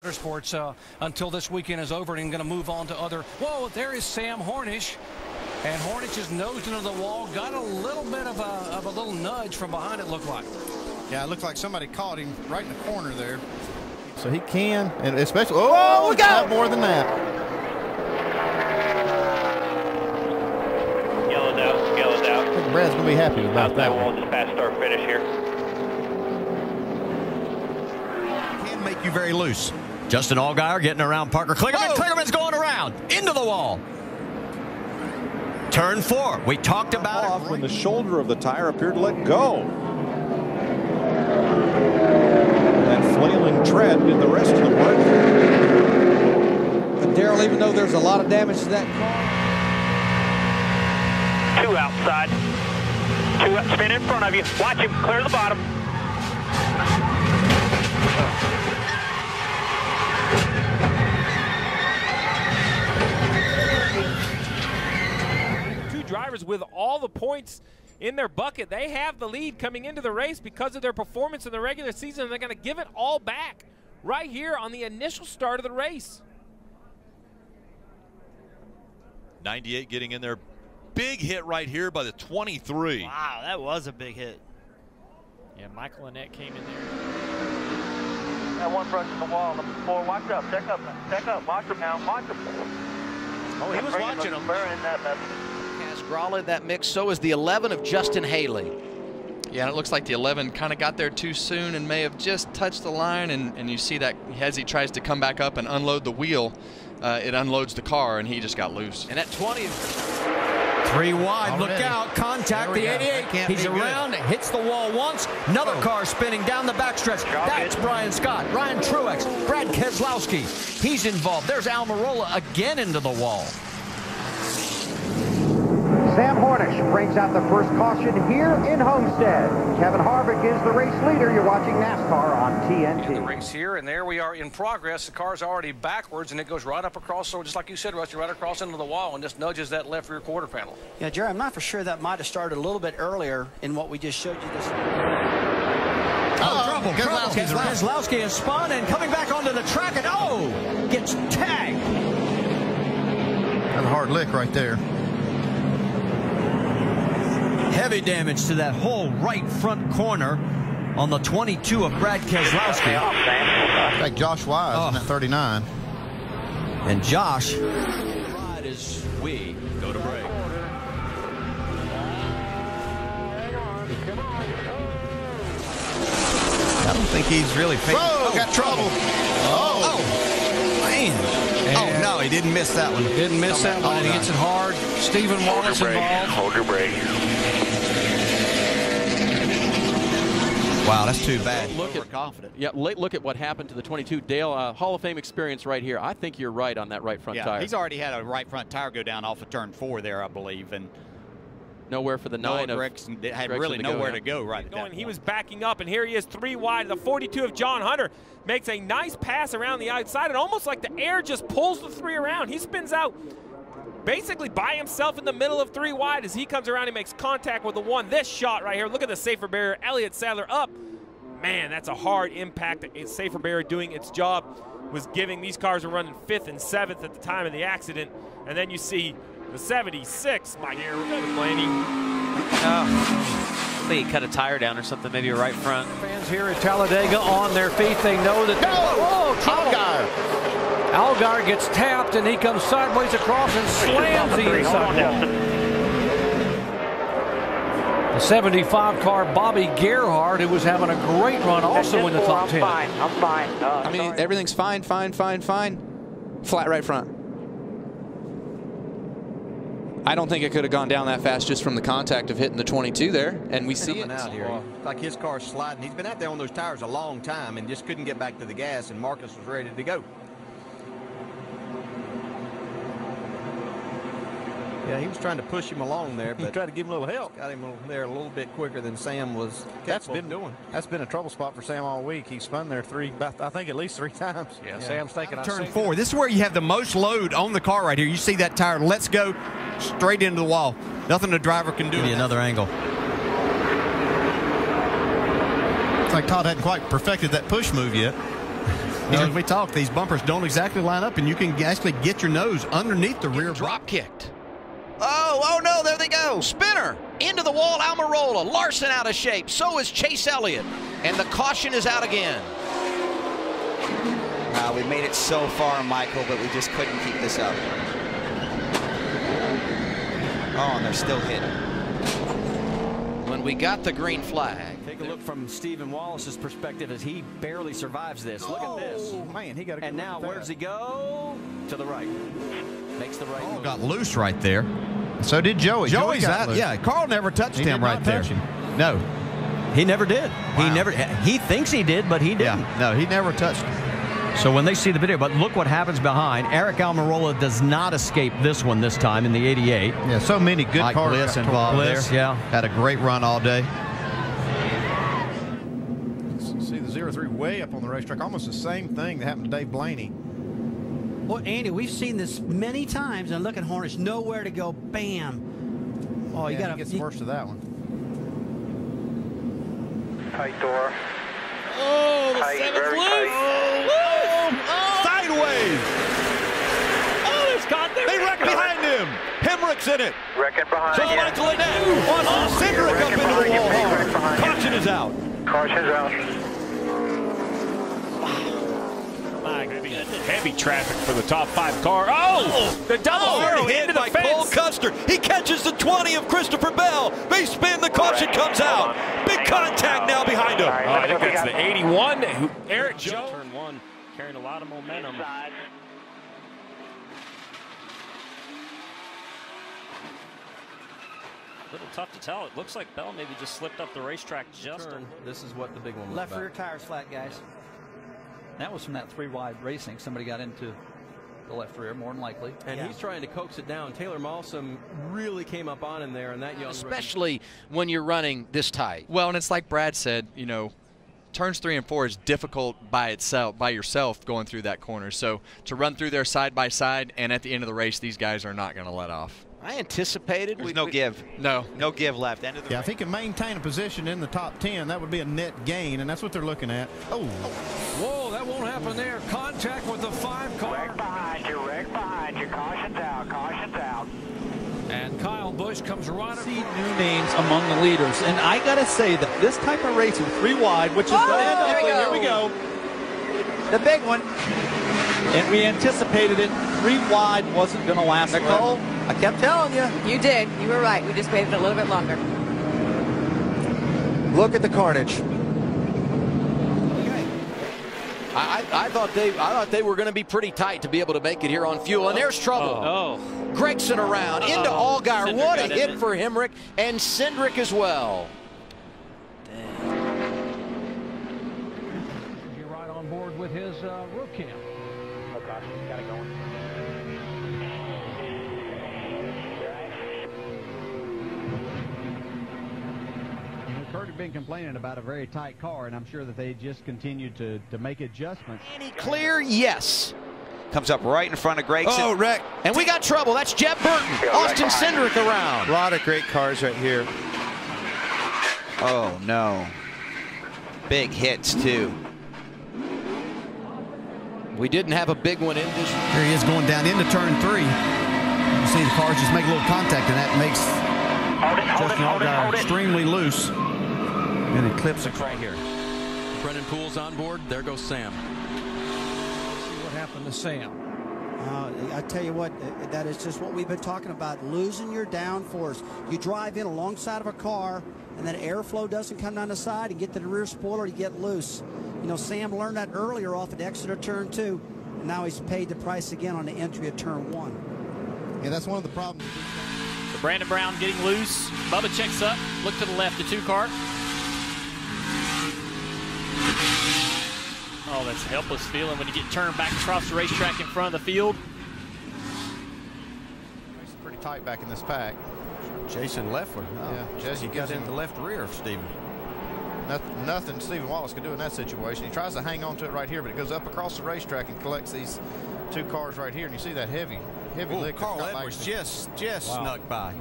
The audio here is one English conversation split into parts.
Motorsports until this weekend is over, and going to move on to other. Whoa, there is Sam Hornish, and Hornish is nosed into the wall. Got a little bit of a little nudge from behind. It looked like. Yeah, it looked like somebody caught him right in the corner there. So he can, and especially we got more than that. Yellowed out. I think Brad's gonna be happy about that wall, just past start finish here. Can make you very loose. Justin Allgaier getting around Parker Kligerman. Kligerman's going around into the wall. Turn 4. We talked about it. When the shoulder of the tire appeared to let go. That flailing tread did the rest of the work. But Darrell, even though there's a lot of damage to that car. 2 outside. 2 spin in front of you. Watch him clear the bottom. Drivers with all the points in their bucket. They have the lead coming into the race because of their performance in the regular season, and they're going to give it all back right here on the initial start of the race. 98 getting in there. Big hit right here by the 23. Wow, that was a big hit. Yeah, Michael Annette came in there. That one brush in the wall. Number 4, watch up, check up, watch him now, watch him. Oh, he was watching him. Gralla in that mix, so is the 11 of Justin Haley. Yeah, and it looks like the 11 kind of got there too soon and may have just touched the line, and you see that as he tries to come back up and unload the wheel, it unloads the car, and he just got loose. And at 20. 3 wide, look out, contact the 88. He's around, hits the wall once, another car spinning down the backstretch. That's Brian Scott, Ryan Truex, Brad Keselowski. He's involved. There's Almirola again into the wall. Sam Hornish brings out the first caution here in Homestead. Kevin Harvick is the race leader. You're watching NASCAR on TNT. And the race here, and there we are in progress. The car's already backwards, and it goes right up across, so just like you said, Rusty, right across into the wall and just nudges that left rear quarter panel. Yeah, Jerry, I'm not for sure that might have started a little bit earlier in what we just showed you this. Trouble. Keselowski has spun and coming back onto the track, and gets tagged. That's a hard lick right there. Heavy damage to that whole right front corner on the 22 of Brad Keselowski. Like Josh Wise on that 39. And Josh, right as we go to break. I don't think he's really facing. Got trouble. Man. And no, he didn't miss that one. Didn't miss that one. He hits it hard. Stephen Wallace involved. Hold your brake. Wow, that's too bad. Confident. Yeah, look at what happened to the 22. Dale, Hall of Fame experience right here. I think you're right on that right front tire. He's already had a right front tire go down off of turn 4 there, I believe, and nowhere for the 9 of Gregson had really nowhere to go right at that point. He was backing up, and here he is 3 wide. The 42 of John Hunter makes a nice pass around the outside, and almost like the air just pulls the 3 around. He spins out basically by himself in the middle of 3 wide as he comes around. He makes contact with the 1. This shot right here, look at the safer barrier. Elliott Sadler up. Man, that's a hard impact. It's safer barrier doing its job, was giving. These cars were running 5th and 7th at the time of the accident. And then you see the 76, Mike Blaney. I think he cut a tire down or something, maybe a right front. Fans here at Talladega on their feet. They know that. Allgaier gets tapped, and he comes sideways across and slams the inside wall. The 75 car Bobby Gerhardt, who was having a great run also in the top 10. I'm fine. I mean, everything's fine. Flat right front. I don't think it could have gone down that fast just from the contact of hitting the 22 there, and we see it. Out here. Like his car's sliding. He's been out there on those tires a long time and just couldn't get back to the gas, and Marcus was ready to go. Yeah, he was trying to push him along there, but he tried to give him a little help. Got him there a little bit quicker than Sam was doing. That's been a trouble spot for Sam all week. He spun there I think at least 3 times. Yeah, Sam's thinking. Turn 4. This is where you have the most load on the car right here. You see that tire. Let's go straight into the wall. Nothing the driver can do. Give you another angle. It's like Todd hadn't quite perfected that push move yet. As we talk, these bumpers don't exactly line up, and you can actually get your nose underneath the rear. Drop kicked. Oh no, there they go. Spinner into the wall, Almirola. Larson out of shape. So is Chase Elliott. And the caution is out again. We made it so far, Michael, but we just couldn't keep this up. Oh, and they're still hitting. When we got the green flag. Take a look from Stephen Wallace's perspective as he barely survives this. Look at this. Man, he got a good And now where does he go? To the right. Makes the right move. Got loose right there. So did Joey. Joey's got out. loose. Yeah, Carl never touched him right there. No, he never did. Wow. He thinks he did, but he didn't. Yeah, no, he never touched him. So when they see the video, but look what happens behind. Eric Almirola does not escape this one this time in the 88. Yeah, so many good Mike cars Bliss involved Bliss, there. Yeah, had a great run all day. See the 03 way up on the racetrack. Almost the same thing that happened to Dave Blaney. Well, Andy, we've seen this many times, and look at Hornish, nowhere to go. Bam. Oh, you got to get the worst of that one. Tight door. Oh, the Tight, seventh very loose. tight. Sideways. Oh, it's got there. They wreck behind him. Hemrick's in it. Wrecking behind So you. Michael Annette on Cindric up into the wall hard. Caution is out. Caution's out. My goodness. Heavy traffic for the top 5 car. Oh, the double arrow hit into the by fence. Cole Custer. He catches the 20 of Christopher Bell. They spin. The caution comes out. Big contact now behind him. I think that's the 81. Eric Joe. Turn 1, carrying a lot of momentum. A little tough to tell. It looks like Bell maybe just slipped up the racetrack just This is what the big one was Left about. rear tires flat, guys. That was from that 3-wide racing. Somebody got into the left rear, more than likely. And he's trying to coax it down. Taylor Malsom really came up on him there, and that young Especially when you're running this tight. Well, and it's like Brad said, you know, turns 3 and 4 is difficult by yourself going through that corner. So to run through there side by side, and at the end of the race, these guys are not going to let off. I anticipated. There's no give. No. No give left. End of the Yeah, if he can maintain a position in the top 10, that would be a net gain, and that's what they're looking at. Oh. Whoa, that won't happen there. Contact with the 5 car. Wreck behind you. Caution's out. Caution's out. And Kyle Busch comes right up. See new names among the leaders. And I got to say that this type of racing, 3 wide, which is going to end up, here we go. The big one. And we anticipated it. 3 wide wasn't going to last. Nicole, I kept telling you. You did. You were right. We just waited a little bit longer. Look at the carnage. I thought they were going to be pretty tight to be able to make it here on fuel, and there's trouble. Gregson around into Allgaier. Cindric What a got hit in. for Hemrick and Cindric as well. You're right on board with his rook cam. Oh, gosh. Got it going. Kurt had been complaining about a very tight car, and I'm sure that they just continued to make adjustments. Any clear? Yes. Comes up right in front of Gregson. Oh, wreck. And we got trouble. That's Jeb Burton. Austin Cindric around. A lot of great cars right here. Oh, no. Big hits, too. We didn't have a big one in this. Here he is going down into turn 3. You see the cars just make a little contact, and that makes Justin Allgaier extremely loose. And it clips it right here. Brennan Poole's on board. There goes Sam. See what happened to Sam. I tell you what, that is just what we've been talking about, losing your downforce. You drive in alongside of a car, and then airflow doesn't come down the side and get to the rear spoiler, you get loose. You know, Sam learned that earlier off at Exeter turn 2, and now he's paid the price again on the entry of turn 1. Yeah, that's one of the problems. So Brandon Brown getting loose. Bubba checks up. Look to the left, the 2 car. Oh, that's a helpless feeling when you get turned back across the racetrack in front of the field. It's pretty tight back in this pack. Jason Leffler. Oh, Yeah, Jesse got into left rear of Stephen. Nothing Stephen Wallace can do in that situation. He tries to hang on to it right here, but it goes up across the racetrack and collects these 2 cars right here. And you see that heavy lick. Carl Edwards just snuck by.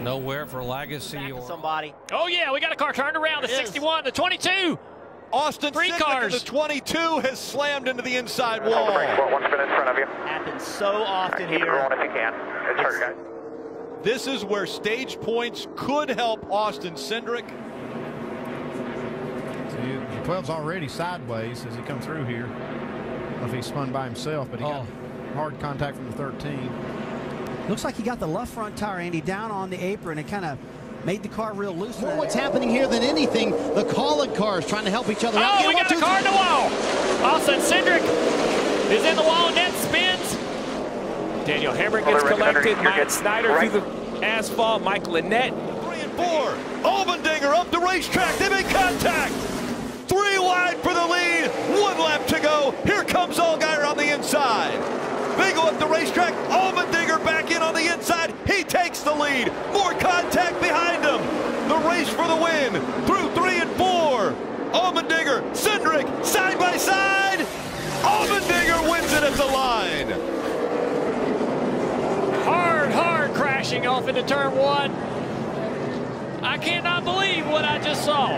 Nowhere for Legacy or Somebody. Oh, yeah, we got a car turned around. The 61, the 22. Austin Cindric in the 22 has slammed into the inside wall. One spin in front of you. Happens so often Keep here. rolling if you can. It's hurt, guys. This is where stage points could help Austin Cindric. See, the 12's already sideways as he comes through here. I don't know if he spun by himself, but he got hard contact from the 13. Looks like he got the left front tire, Andy, down on the apron and kind of made the car real loose. More what's happening here than anything, the Collin cars trying to help each other out. Oh, we got a car in the wall. Austin Cindric is in the wall, net spins. Daniel Hemrick gets collected. Mike Snyder through the asphalt. Mike Lynette. 3 and 4. Allmendinger up the racetrack. They make contact. 3 wide for the lead. 1 lap to go. Here comes Allgaier on the inside. They go up the racetrack. Allmendinger back in on the inside. He takes the lead. More contact behind him. The race for the win through 3 and 4. Allmendinger, Cindric, side by side. Allmendinger wins it at the line. Hard crashing off into turn 1. I cannot believe what I just saw.